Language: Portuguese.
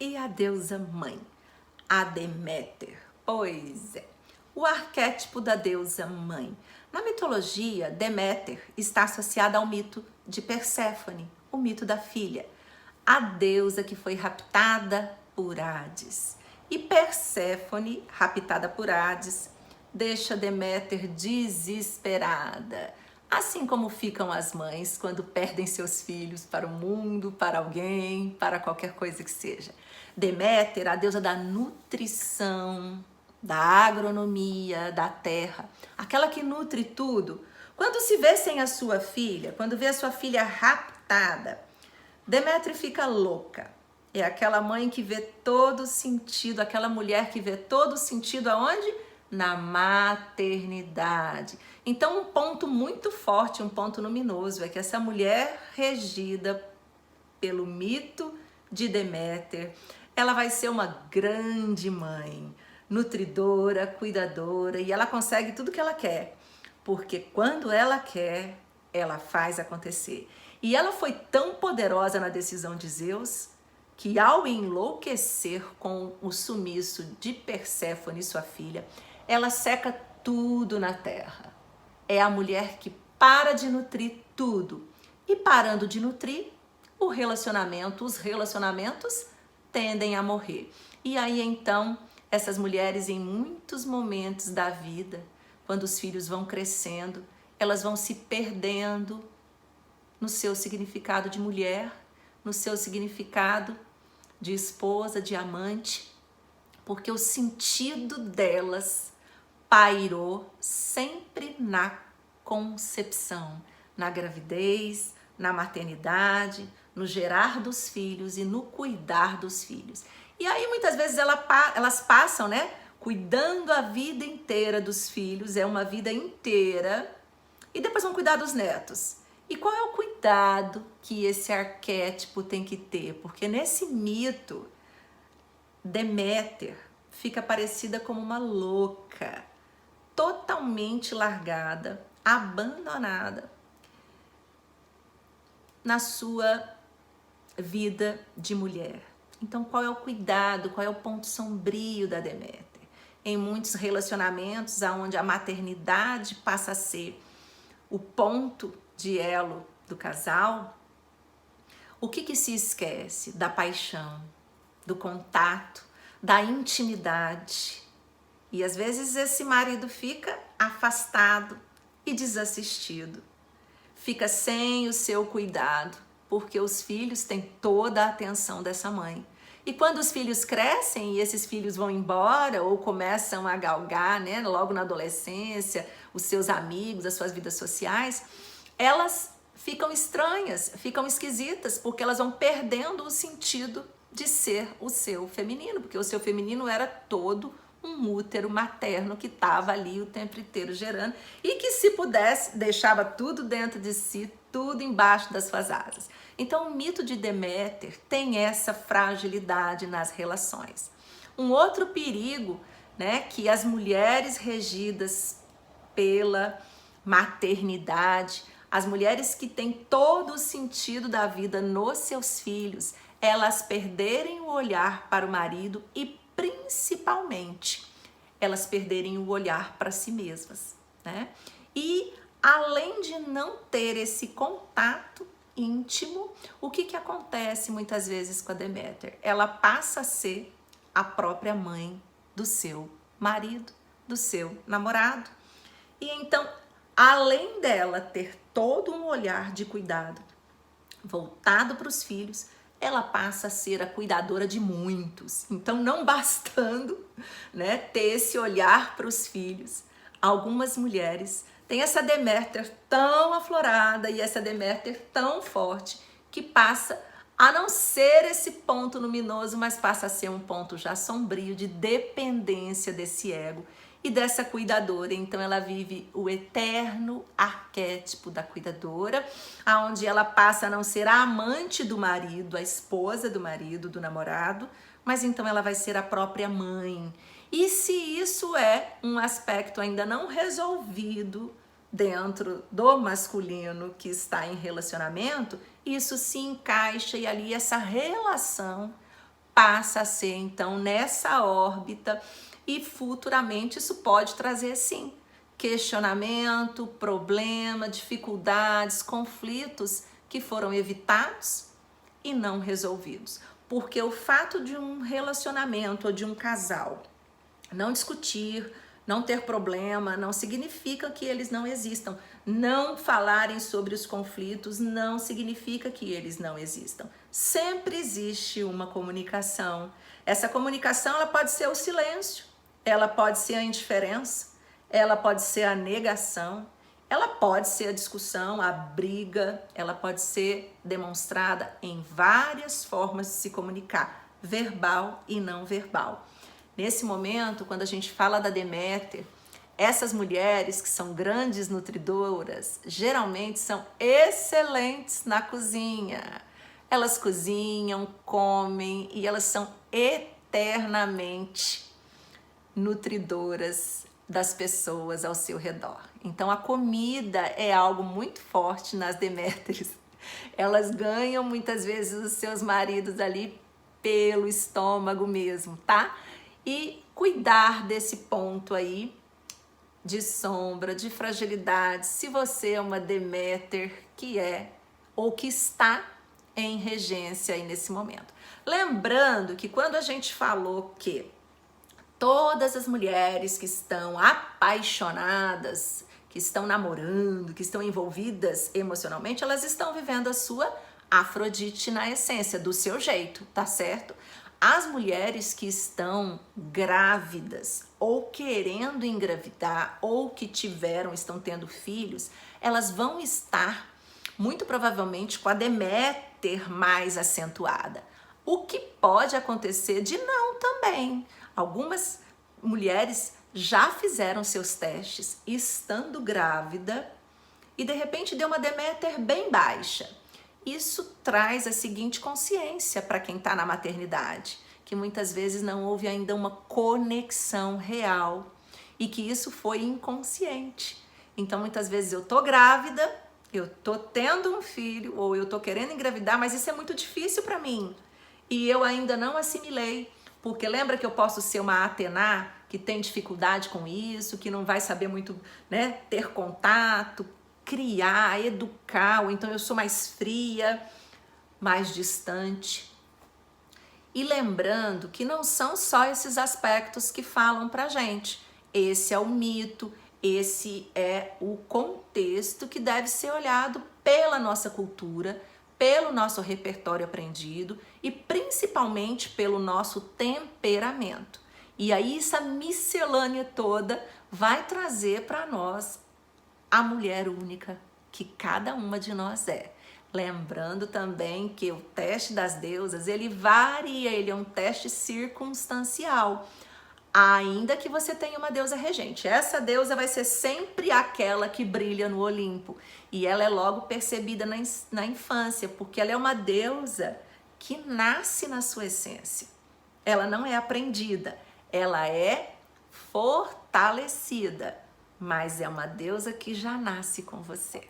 e a deusa mãe, a Deméter. Pois é, o arquétipo da deusa mãe. Na mitologia, Deméter está associada ao mito de Perséfone, o mito da filha, a deusa que foi raptada por Hades. E Perséfone, raptada por Hades, deixa Deméter desesperada. Assim como ficam as mães quando perdem seus filhos para o mundo, para alguém, para qualquer coisa que seja. Deméter, a deusa da nutrição, da agronomia, da terra, aquela que nutre tudo. Quando se vê sem a sua filha, quando vê a sua filha raptada, Deméter fica louca. É aquela mãe que vê todo sentido, aquela mulher que vê todo sentido aonde? Na maternidade. Então, um ponto muito forte, um ponto luminoso, é que essa mulher regida pelo mito de Deméter, ela vai ser uma grande mãe, nutridora, cuidadora, e ela consegue tudo que ela quer, porque quando ela quer, ela faz acontecer. E ela foi tão poderosa na decisão de Zeus, que ao enlouquecer com o sumiço de Perséfone, sua filha, ela seca tudo na terra. É a mulher que para de nutrir tudo. E parando de nutrir, os relacionamentos tendem a morrer. E aí então, essas mulheres em muitos momentos da vida, quando os filhos vão crescendo, elas vão se perdendo no seu significado de mulher, no seu significado de esposa, de amante, porque o sentido delas pairou sempre na concepção, na gravidez, na maternidade, no gerar dos filhos e no cuidar dos filhos. E aí muitas vezes elas passam, né, cuidando a vida inteira dos filhos, é uma vida inteira, e depois vão cuidar dos netos. E qual é o cuidado que esse arquétipo tem que ter? Porque nesse mito, Deméter fica parecida como uma louca, totalmente largada, abandonada na sua vida de mulher. Então, qual é o cuidado, qual é o ponto sombrio da Deméter? Em muitos relacionamentos onde a maternidade passa a ser o ponto de elo do casal, o que se esquece? Da paixão, do contato, da intimidade. E às vezes esse marido fica afastado e desassistido, fica sem o seu cuidado, porque os filhos têm toda a atenção dessa mãe. E quando os filhos crescem e esses filhos vão embora ou começam a galgar, né, logo na adolescência, os seus amigos, as suas vidas sociais, elas ficam estranhas, ficam esquisitas, porque elas vão perdendo o sentido de ser o seu feminino, porque o seu feminino era todo um útero materno que estava ali o tempo inteiro gerando e que, se pudesse, deixava tudo dentro de si, tudo embaixo das suas asas. Então, o mito de Deméter tem essa fragilidade nas relações. Um outro perigo, né, que as mulheres regidas pela maternidade, as mulheres que têm todo o sentido da vida nos seus filhos, elas perderem o olhar para o marido e principalmente elas perderem o olhar para si mesmas, né? E além de não ter esse contato íntimo, o que acontece muitas vezes com a Deméter? Ela passa a ser a própria mãe do seu marido, do seu namorado. E então, além dela ter todo um olhar de cuidado voltado para os filhos, ela passa a ser a cuidadora de muitos. Então, não bastando, né, ter esse olhar para os filhos, algumas mulheres têm essa Deméter tão aflorada e essa Deméter tão forte que passa a não ser esse ponto luminoso, mas passa a ser um ponto já sombrio de dependência desse ego e dessa cuidadora. Então ela vive o eterno arquétipo da cuidadora, aonde ela passa a não ser a amante do marido, a esposa do marido, do namorado, mas então ela vai ser a própria mãe. E se isso é um aspecto ainda não resolvido dentro do masculino que está em relacionamento, isso se encaixa e ali essa relação passa a ser então nessa órbita e futuramente isso pode trazer sim questionamento, problema, dificuldades, conflitos que foram evitados e não resolvidos. Porque o fato de um relacionamento ou de um casal não discutir, não ter problema, não significa que eles não existam. Não falarem sobre os conflitos não significa que eles não existam. Sempre existe uma comunicação. Essa comunicação ela pode ser o silêncio, ela pode ser a indiferença, ela pode ser a negação, ela pode ser a discussão, a briga, ela pode ser demonstrada em várias formas de se comunicar, verbal e não verbal. Nesse momento, quando a gente fala da Deméter, essas mulheres que são grandes nutridoras, geralmente são excelentes na cozinha. Elas cozinham, comem e elas são eternamente nutridoras das pessoas ao seu redor. Então a comida é algo muito forte nas Deméteres. Elas ganham muitas vezes os seus maridos ali pelo estômago mesmo, tá? E cuidar desse ponto aí de sombra, de fragilidade, se você é uma Deméter que é ou que está em regência aí nesse momento. Lembrando que quando a gente falou que todas as mulheres que estão apaixonadas, que estão namorando, que estão envolvidas emocionalmente, elas estão vivendo a sua Afrodite na essência, do seu jeito, tá certo? As mulheres que estão grávidas ou querendo engravidar ou que estão tendo filhos, elas vão estar muito provavelmente com a Deméter mais acentuada. O que pode acontecer de não também. Algumas mulheres já fizeram seus testes estando grávida e de repente deu uma Deméter bem baixa. Isso traz a seguinte consciência para quem está na maternidade, que muitas vezes não houve ainda uma conexão real e que isso foi inconsciente. Então muitas vezes eu tô grávida, eu tô tendo um filho ou eu tô querendo engravidar, mas isso é muito difícil para mim e eu ainda não assimilei, porque lembra que eu posso ser uma Atena que tem dificuldade com isso, que não vai saber muito, né, ter contato, criar, educar, ou então eu sou mais fria, mais distante. E lembrando que não são só esses aspectos que falam pra gente. Esse é o mito, esse é o contexto que deve ser olhado pela nossa cultura, pelo nosso repertório aprendido e principalmente pelo nosso temperamento. E aí essa miscelânea toda vai trazer para nós a mulher única que cada uma de nós é. Lembrando também que o teste das deusas, ele varia, ele é um teste circunstancial. Ainda que você tenha uma deusa regente, essa deusa vai ser sempre aquela que brilha no Olimpo. E ela é logo percebida na infância, porque ela é uma deusa que nasce na sua essência. Ela não é aprendida, ela é fortalecida. Mas é uma deusa que já nasce com você.